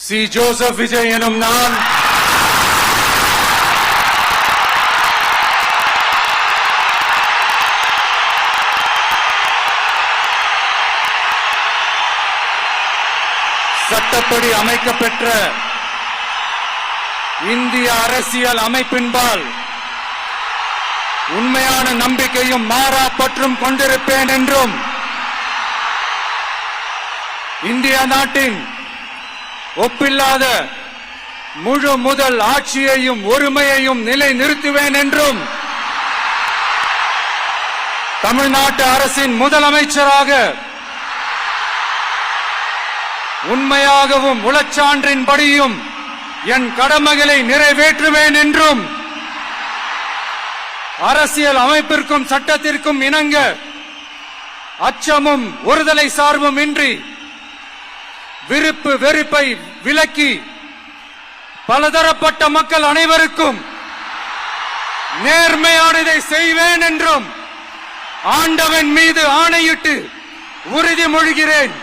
C. Joseph Vijay எனும் நான் சட்டப்படி அமைக்கப்பெற்ற இந்திய அரசியல் அமைப்பின்பால் உண்மையான நம்பிக்கையும் மாறா பற்றும் கொண்டிருப்பேன் என்றும் இந்திய நாட்டின் ஒப்பில்லாத முழு முதல் ஆட்சியையும் ஒருமையையும் நிலை நிறுத்துவேன் என்றும் தமிழ்நாட்டு அரசின் முதலமைச்சராக உண்மையாகவும் உளச்சான்றின்படியும் என் கடமைகளை நிறைவேற்றுவேன் என்றும் அரசியல் அமைப்பிற்கும் சட்டத்திற்கும் இணங்க அச்சமும் ஒருதலை சார்பும் இன்றி விருப்பு வெறுப்பை விலக்கி பலதரப்பட்ட மக்கள் அனைவருக்கும் நேர்மையானதை செய்வேன் என்றும் ஆண்டவன் மீது ஆணையிட்டு உறுதிமொழிகிறேன்.